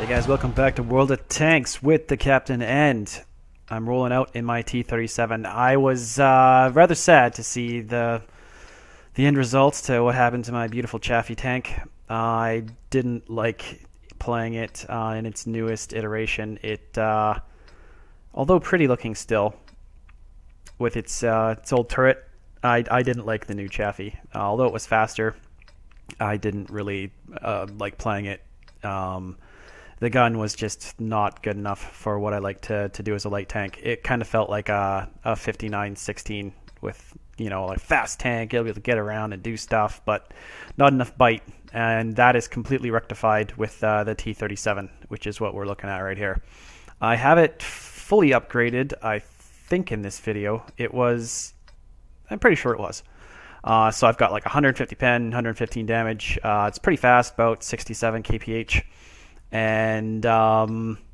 Hey guys, welcome back to World of Tanks with the Captain, and I'm rolling out in my T37. I was rather sad to see the end results to what happened to my beautiful Chaffee tank. I didn't like playing it in its newest iteration. It, although pretty looking still, with its old turret, I didn't like the new Chaffee. Although it was faster, I didn't really like playing it. The gun was just not good enough for what I like to do as a light tank. It kind of felt like a 59-16 with, you know, a fast tank. It'll be able to get around and do stuff, but not enough bite. And that is completely rectified with the T37, which is what we're looking at right here. I have it fully upgraded, I think, in this video. It was... I'm pretty sure it was. So I've got like 150 pen, 115 damage. It's pretty fast, about 67 kph. And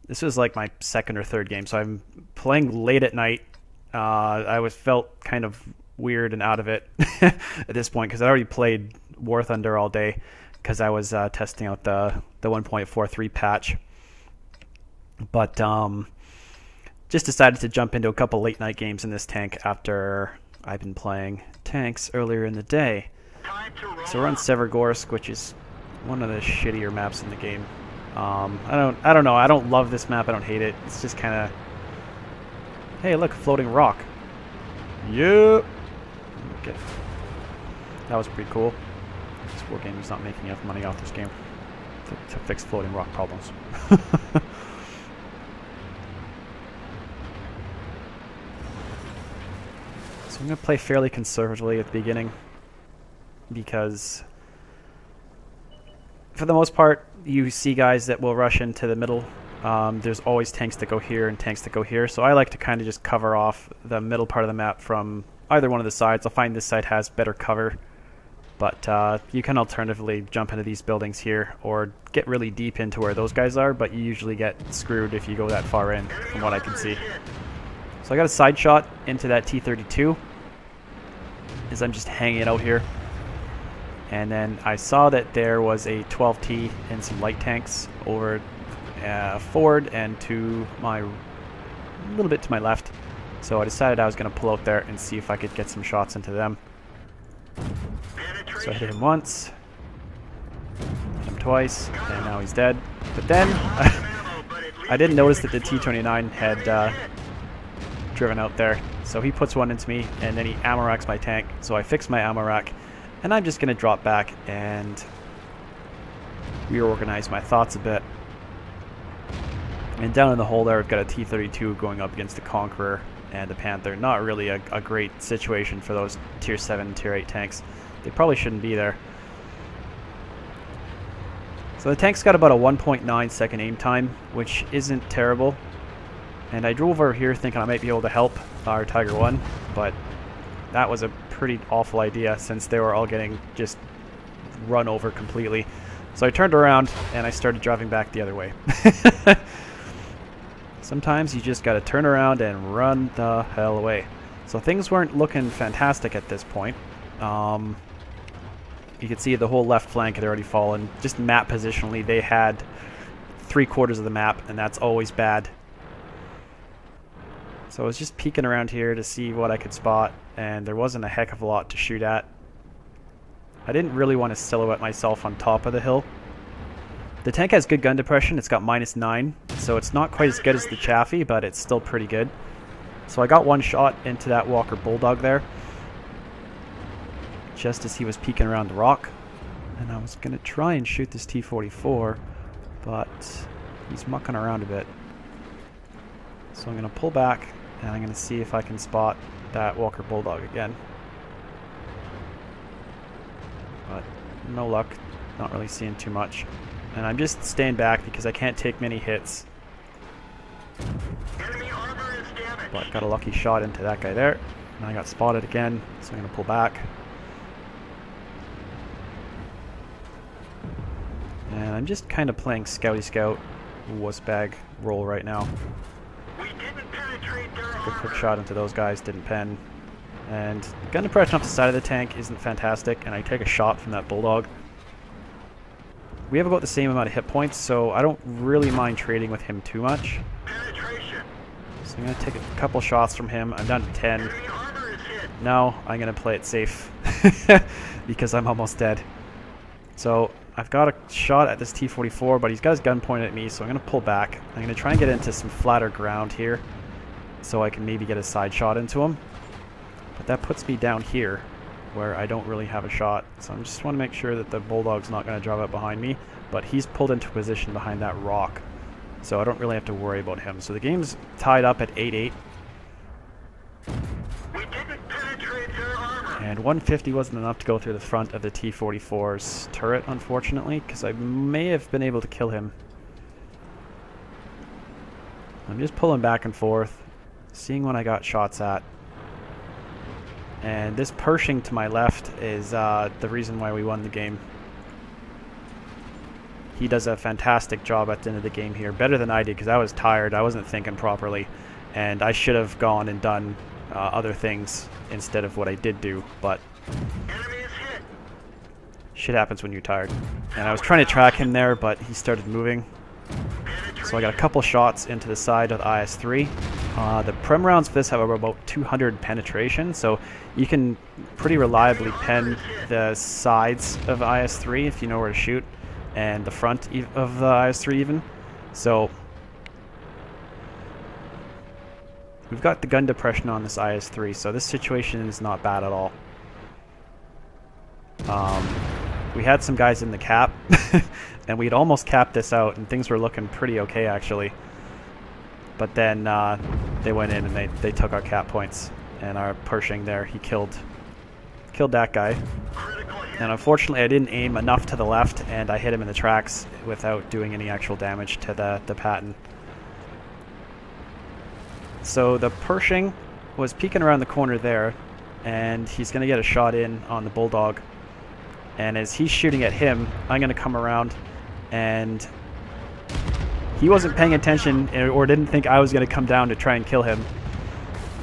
this was like my second or third game, so I'm playing late at night. I felt kind of weird and out of it at this point because I already played War Thunder all day because I was testing out the 1.43 patch. But just decided to jump into a couple late night games in this tank after I've been playing tanks earlier in the day. So we're on Severgorsk, which is one of the shittier maps in the game. I don't know. I don't love this map. I don't hate it. It's just kind of... Hey, look, floating rock. Yep. Okay. That was pretty cool. This war game is not making enough money off this game to fix floating rock problems. So I'm going to play fairly conservatively at the beginning because for the most part you see guys that will rush into the middle. There's always tanks that go here and tanks that go here, so I like to kind of just cover off the middle part of the map from either one of the sides. I'll find this side has better cover, but you can alternatively jump into these buildings here or get really deep into where those guys are, but you usually get screwed if you go that far in, from what I can see. So I got a side shot into that T32 as I'm just hanging out here. And then I saw that there was a 12T and some light tanks over forward and to my, a little bit to my left. So I decided I was going to pull out there and see if I could get some shots into them. So I hit him once, hit him twice, and now he's dead. But then I didn't notice that the T29 had driven out there. So he puts one into me, and then he ammo racks my tank. So I fix my ammo rack, and I'm just going to drop back and reorganize my thoughts a bit. And down in the hole there, I've got a T32 going up against the Conqueror and the Panther. Not really a great situation for those tier 7, tier 8 tanks. They probably shouldn't be there. So the tank's got about a 1.9 second aim time, which isn't terrible. And I drove over here thinking I might be able to help our Tiger 1, but that was a pretty awful idea since they were all getting just run over completely. So I turned around and I started driving back the other way. Sometimes you just gotta turn around and run the hell away. So things weren't looking fantastic at this point. You can see the whole left flank had already fallen. Just map positionally, they had 3/4 of the map, and that's always bad. So I was just peeking around here to see what I could spot, and there wasn't a heck of a lot to shoot at. I didn't really want to silhouette myself on top of the hill. The tank has good gun depression. It's got -9, so it's not quite as good as the Chaffee, but it's still pretty good. So I got one shot into that Walker Bulldog there, just as he was peeking around the rock. And I was going to try and shoot this T44, but he's mucking around a bit. So I'm going to pull back, and I'm going to see if I can spot that Walker Bulldog again. But no luck, not really seeing too much. And I'm just staying back because I can't take many hits. But got a lucky shot into that guy there. And I got spotted again, so I'm going to pull back. And I'm just kind of playing Scouty Scout, wuss bag role right now. Good quick shot into those guys, didn't pen. And gun depression off the side of the tank isn't fantastic, and I take a shot from that Bulldog. We have about the same amount of hit points, so I don't really mind trading with him too much. So I'm going to take a couple shots from him. I'm down to 10. No, I'm going to play it safe because I'm almost dead. So I've got a shot at this T-44, but he's got his gun pointed at me, so I'm going to pull back. I'm going to try and get into some flatter ground here so I can maybe get a side shot into him. But that puts me down here where I don't really have a shot. So I just want to make sure that the Bulldog's not going to drive up behind me, but he's pulled into position behind that rock. So I don't really have to worry about him. So the game's tied up at 8-8. And 150 wasn't enough to go through the front of the T-44's turret, unfortunately, because I may have been able to kill him. I'm just pulling back and forth, seeing what I got shots at. And this Pershing to my left is the reason why we won the game. He does a fantastic job at the end of the game here, better than I did, because I was tired, I wasn't thinking properly, and I should have gone and done other things instead of what I did do, but shit happens when you're tired. And I was trying to track him there, but he started moving. So I got a couple shots into the side of the IS-3. The Prem rounds for this have about 200 penetration, so you can pretty reliably pen the sides of IS-3 if you know where to shoot, and the front of the IS-3 even. So we've got the gun depression on this IS-3, so this situation is not bad at all. We had some guys in the cap, and we'd almost capped this out, and things were looking pretty okay actually. But then they went in and they took our cap points, and our Pershing there, he killed that guy. And unfortunately I didn't aim enough to the left, and I hit him in the tracks without doing any actual damage to the Patton. So the Pershing was peeking around the corner there, and he's going to get a shot in on the Bulldog. And as he's shooting at him, I'm going to come around, and he wasn't paying attention or didn't think I was going to come down to try and kill him.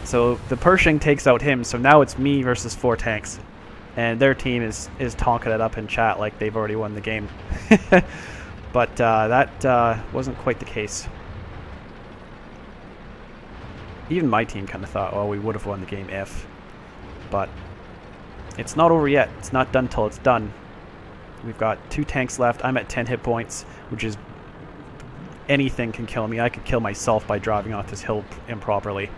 So the Pershing takes out him, so now it's me versus 4 tanks. And their team is talking it up in chat like they've already won the game. But that wasn't quite the case. Even my team kind of thought, oh, we would have won the game if. But it's not over yet. It's not done till it's done. We've got 2 tanks left. I'm at 10 hit points, which is anything can kill me. I could kill myself by driving off this hill improperly.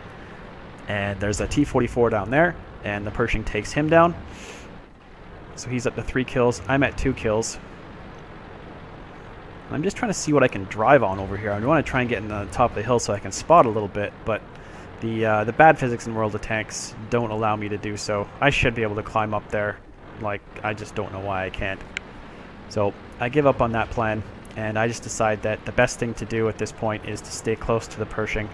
And there's a T-44 down there, and the Pershing takes him down. So he's up to 3 kills. I'm at 2 kills. I'm just trying to see what I can drive on over here. I want to try and get in the top of the hill so I can spot a little bit, but the bad physics in World of Tanks don't allow me to do so. I should be able to climb up there. Like, I just don't know why I can't. So I give up on that plan, and I just decide that the best thing to do at this point is to stay close to the Pershing.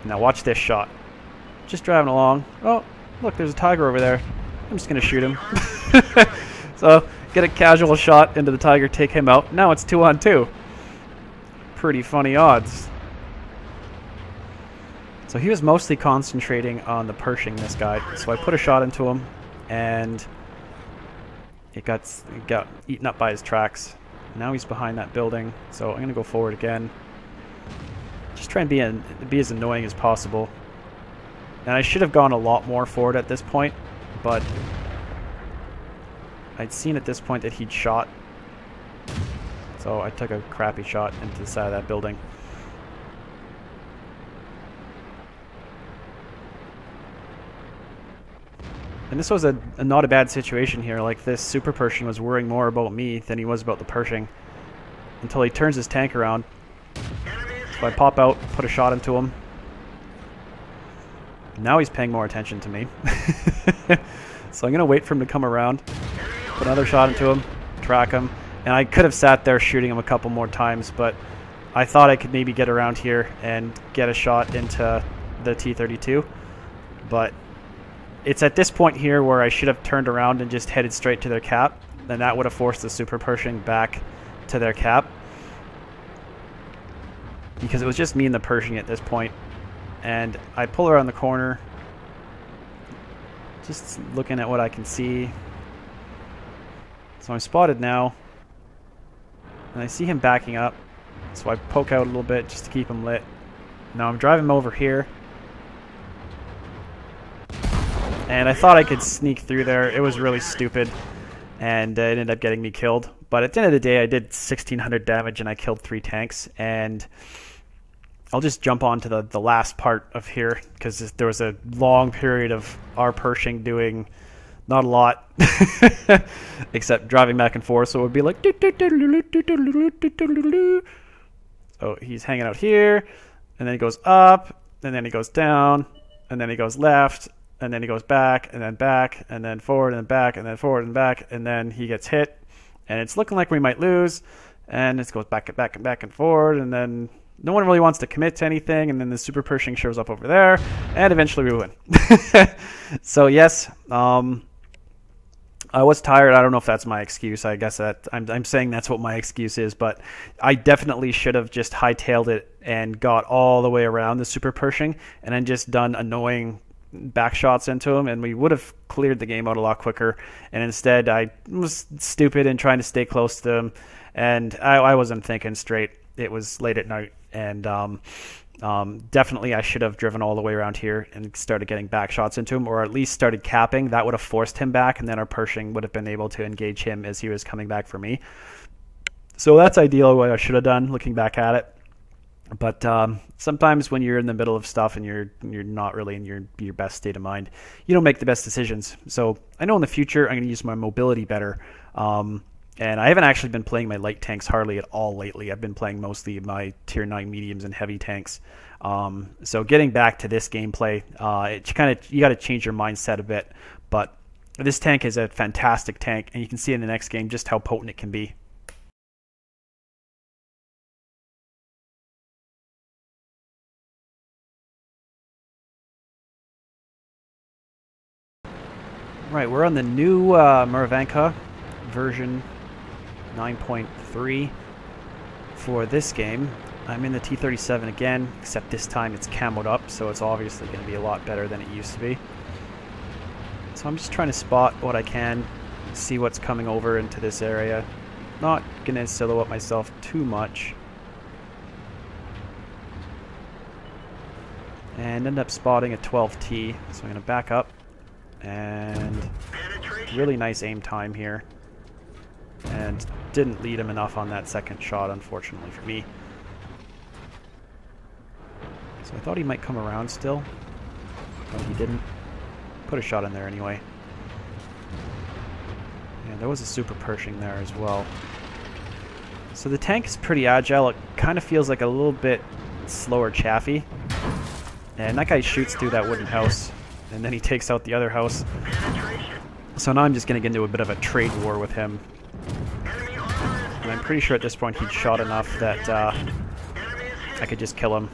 Now watch this shot. Just driving along. Oh, look, there's a tiger over there. I'm just going to shoot him. So get a casual shot into the tiger, take him out. Now it's 2-on-2. Pretty funny odds. So he was mostly concentrating on the Pershing, this guy. So I put a shot into him, and it got eaten up by his tracks. Now he's behind that building, so I'm going to go forward again. Just try and be as annoying as possible. And I should have gone a lot more forward at this point, but I'd seen at this point that he'd shot. So I took a crappy shot into the side of that building. And this was not a bad situation here. Like, this Super Pershing was worrying more about me than he was about the Pershing, until he turns his tank around. So I pop out, put a shot into him. Now he's paying more attention to me. So I'm going to wait for him to come around, put another shot into him, track him. And I could have sat there shooting him a couple more times, but I thought I could maybe get around here and get a shot into the T-32. But it's at this point here where I should have turned around and just headed straight to their cap. Then that would have forced the Super Pershing back to their cap. Because it was just me and the Pershing at this point. And I pull around the corner, just looking at what I can see. So I'm spotted now. And I see him backing up. So I poke out a little bit just to keep him lit. Now I'm driving him over here. And I thought I could sneak through there. It was really stupid. And it ended up getting me killed. But at the end of the day, I did 1,600 damage and I killed 3 tanks. And I'll just jump on to the last part of here, because there was a long period of our Pershing doing not a lot, except driving back and forth. So it would be like... So he's hanging out here, and then he goes up, and then he goes down, and then he goes left, and then he goes back, and then forward, and back, and then forward, and back, and then he gets hit, and it's looking like we might lose, and it goes back and forward, and then no one really wants to commit to anything, and then the Super Pershing shows up over there, and eventually we win. So yes, I was tired. I don't know if that's my excuse. I guess that I'm saying that's what my excuse is, but I definitely should have just hightailed it and got all the way around the Super Pershing, and then just done annoying back shots into him, and we would have cleared the game out a lot quicker. And instead, I was stupid in trying to stay close to him, and I wasn't thinking straight. It was late at night, and definitely I should have driven all the way around here and started getting back shots into him, or at least started capping. That would have forced him back, and then our Pershing would have been able to engage him as he was coming back for me. So that's ideally what I should have done, looking back at it. But sometimes when you're in the middle of stuff and you're not really in your best state of mind, you don't make the best decisions. So I know in the future I'm going to use my mobility better. And I haven't actually been playing my light tanks hardly at all lately. I've been playing mostly my tier 9 mediums and heavy tanks. So getting back to this gameplay, you got to change your mindset a bit. But this tank is a fantastic tank, and you can see in the next game just how potent it can be. Right, we're on the new Muravanka version 9.3 for this game. I'm in the T37 again, except this time it's camoed up, so it's obviously going to be a lot better than it used to be. So I'm just trying to spot what I can, see what's coming over into this area. Not going to silhouette myself too much. And end up spotting a 12T, so I'm going to back up. And really nice aim time here. And didn't lead him enough on that second shot, unfortunately for me. So I thought he might come around still. But he didn't. Put a shot in there anyway. And there was a Super Pershing there as well. So the tank is pretty agile. It kind of feels like a little bit slower Chaffee. And that guy shoots through that wooden house. And then he takes out the other house. So now I'm just going to get into a bit of a trade war with him. And I'm pretty sure at this point he'd shot enough that I could just kill him.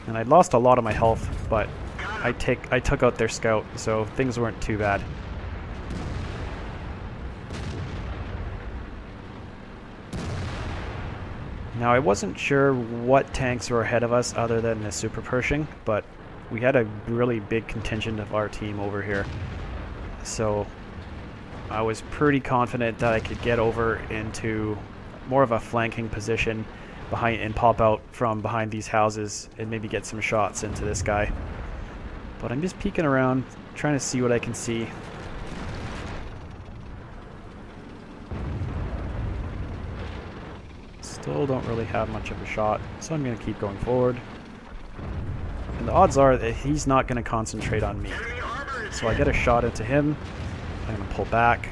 And I'd lost a lot of my health, but I took out their scout, so things weren't too bad. Now I wasn't sure what tanks were ahead of us other than the Super Pershing, but we had a really big contingent of our team over here. So I was pretty confident that I could get over into more of a flanking position behind and pop out from behind these houses and maybe get some shots into this guy. But I'm just peeking around, trying to see what I can see. Still don't really have much of a shot, so I'm going to keep going forward. And the odds are that he's not going to concentrate on me. So I get a shot into him. I'm going to pull back.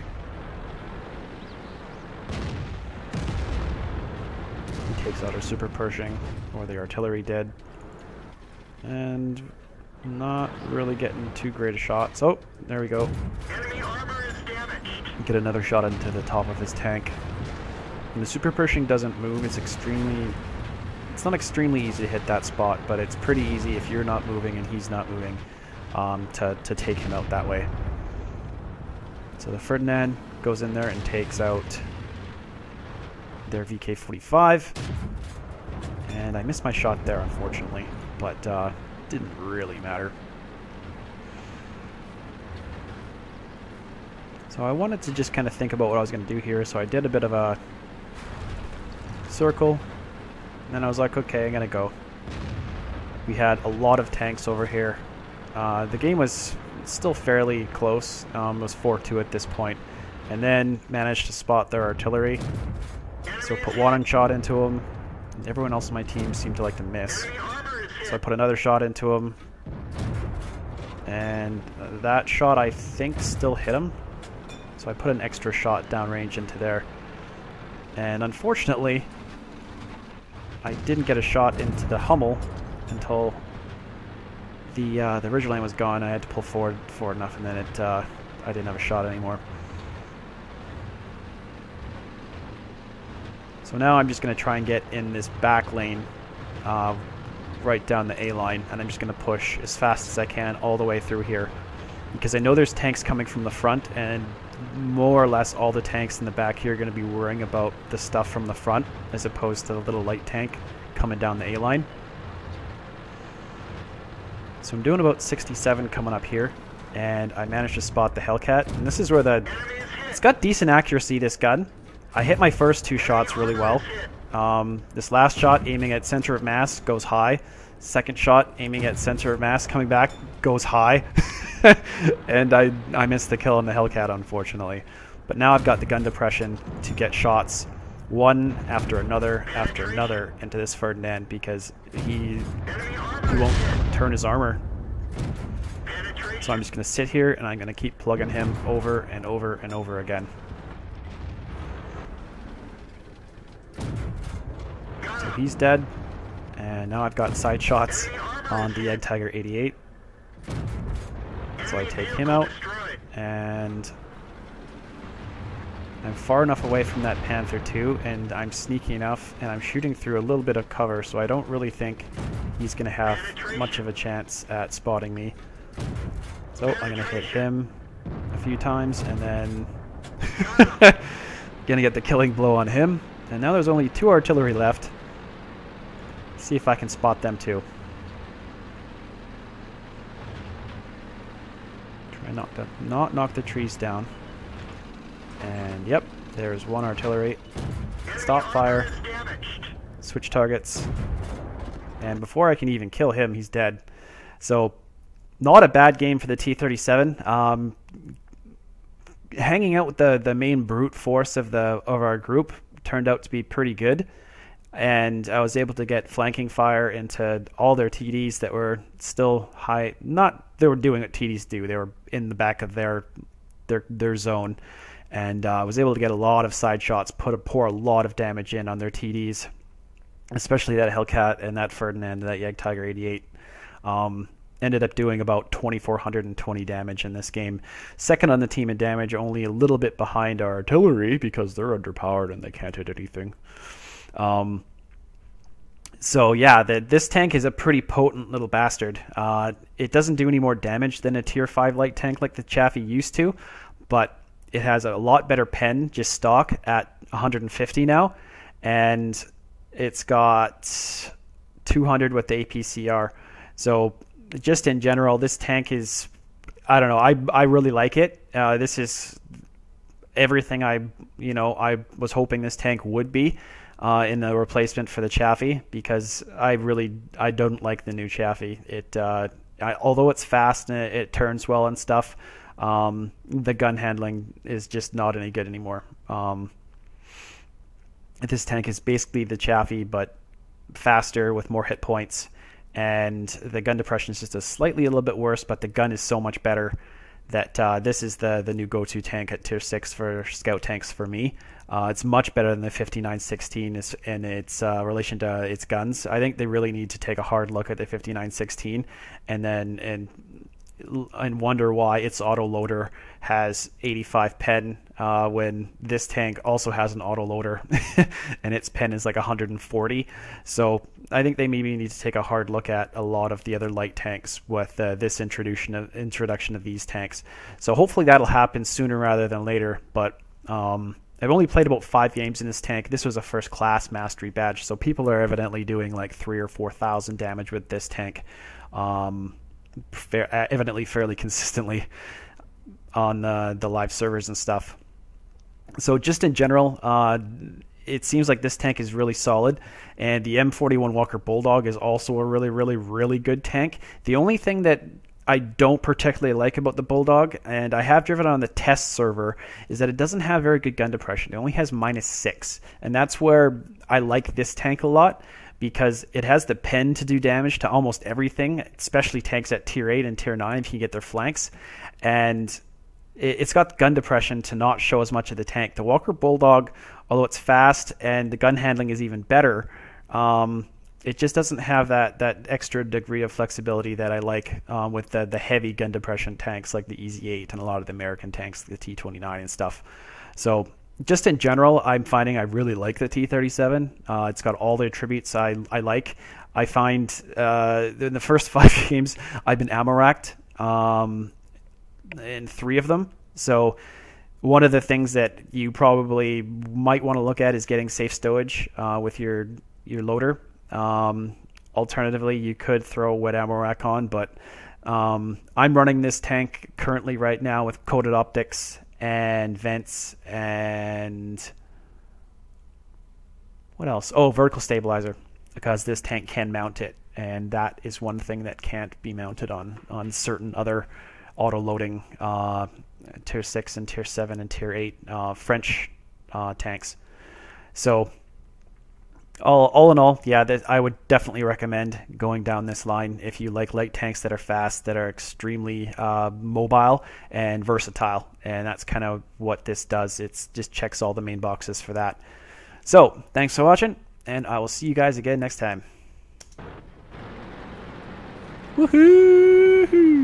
He takes out our Super Pershing, or the artillery did. And not really getting too great a shot. So, there we go. Get another shot into the top of his tank. And the Super Pershing doesn't move. It's not extremely easy to hit that spot, but it's pretty easy if you're not moving and he's not moving to take him out that way. So the Ferdinand goes in there and takes out their VK-45. And I missed my shot there, unfortunately, but didn't really matter. So I wanted to just kind of think about what I was going to do here, so I did a bit of a circle, and then I was like, okay, I'm going to go. We had a lot of tanks over here. The game was still fairly close. It was 4-2 at this point. And then managed to spot their artillery. So put one shot into them. Everyone else on my team seemed to like to miss. So I put another shot into him. And that shot, I think, still hit him. So I put an extra shot downrange into there. And unfortunately, I didn't get a shot into the Hummel until the Ridgeline was gone. I had to pull forward enough, and then I didn't have a shot anymore. So now I'm just going to try and get in this back lane, right down the A line, and I'm just going to push as fast as I can all the way through here, because I know there's tanks coming from the front, and more or less all the tanks in the back here are going to be worrying about the stuff from the front, as opposed to the little light tank coming down the A line. So I'm doing about 67 coming up here, and I managed to spot the Hellcat, and this is where it's got decent accuracy, this gun. I hit my first 2 shots really well. This last shot, aiming at center of mass, goes high. Second shot, aiming at center of mass, coming back, goes high. And I missed the kill on the Hellcat, unfortunately. But now I've got the gun depression to get shots, one after another into this Ferdinand, because he won't turn his armor. So I'm just going to sit here, and I'm going to keep plugging him over and over and over again. So he's dead, and now I've got side shots on the Tiger 88. So I take him out, and I'm far enough away from that Panther 2, and I'm sneaky enough, and I'm shooting through a little bit of cover, so I don't really think he's going to have much of a chance at spotting me. So I'm going to hit him a few times, and then going to get the killing blow on him. And now there's only 2 artillery left. See if I can spot them too. Try not knock the trees down. And yep, there's 1 artillery. Stop fire. Switch targets. And before I can even kill him, he's dead. So not a bad game for the T37. Hanging out with the main brute force of our group turned out to be pretty good, and I was able to get flanking fire into all their TDs that were still high. They were doing what TDs do. They were in the back of their zone, and I was able to get a lot of side shots, pour a lot of damage in on their TDs, especially that Hellcat and that Ferdinand and that Tiger 88. Ended up doing about 2,420 damage in this game. Second on the team in damage, only a little bit behind our artillery because they're underpowered and they can't hit anything. So yeah, this tank is a pretty potent little bastard. It doesn't do any more damage than a tier 5 light tank like the Chaffee used to, but it has a lot better pen, just stock, at 150 now, and it's got 200 with the APCR. So just in general, this tank is, I don't know, I really like it. This is everything I was hoping this tank would be in the replacement for the Chaffee, because I don't like the new Chaffee. Although it's fast and it turns well and stuff, the gun handling is just not any good anymore. This tank is basically the Chaffee, but faster with more hit points. And the gun depression is just a little bit worse, but the gun is so much better that this is the new go-to tank at tier 6 for scout tanks for me. It's much better than the 5916 in its relation to its guns. I think they really need to take a hard look at the 5916 and wonder why its autoloader has 85 pen when this tank also has an autoloader and its pen is like 140. So I think they maybe need to take a hard look at a lot of the other light tanks with this introduction of these tanks. So hopefully that'll happen sooner rather than later. But I've only played about 5 games in this tank. This was a first class mastery badge, so people are evidently doing like 3,000 or 4,000 damage with this tank. Evidently fairly consistently. on the live servers and stuff. So just in general, it seems like this tank is really solid, and the M41 Walker Bulldog is also a really, really, really good tank. The only thing that I don't particularly like about the Bulldog, and I have driven it on the test server, is that it doesn't have very good gun depression. It only has -6, and that's where I like this tank a lot, because it has the pen to do damage to almost everything, especially tanks at tier 8 and tier 9 if you can get their flanks, and it's got gun depression to not show as much of the tank. The Walker Bulldog, although it's fast and the gun handling is even better, it just doesn't have that extra degree of flexibility that I like with the heavy gun depression tanks like the EZ8 and a lot of the American tanks, the T29 and stuff. So just in general, I'm finding I really like the T37. It's got all the attributes I like. I find in the first 5 games, I've been ammo racked in 3 of them. So one of the things that you probably might want to look at is getting safe stowage with your loader. Alternatively, you could throw a wet ammo rack on, but I'm running this tank currently right now with coated optics and vents and what else? Oh, vertical stabilizer, because this tank can mount it, and that is one thing that can't be mounted on certain other auto-loading tier 6 and tier 7 and tier 8 French tanks. So all in all, yeah, I would definitely recommend going down this line if you like light tanks that are fast, that are extremely mobile and versatile. And that's kind of what this does. It just checks all the main boxes for that. So thanks for watching, and I will see you guys again next time. Woohoo!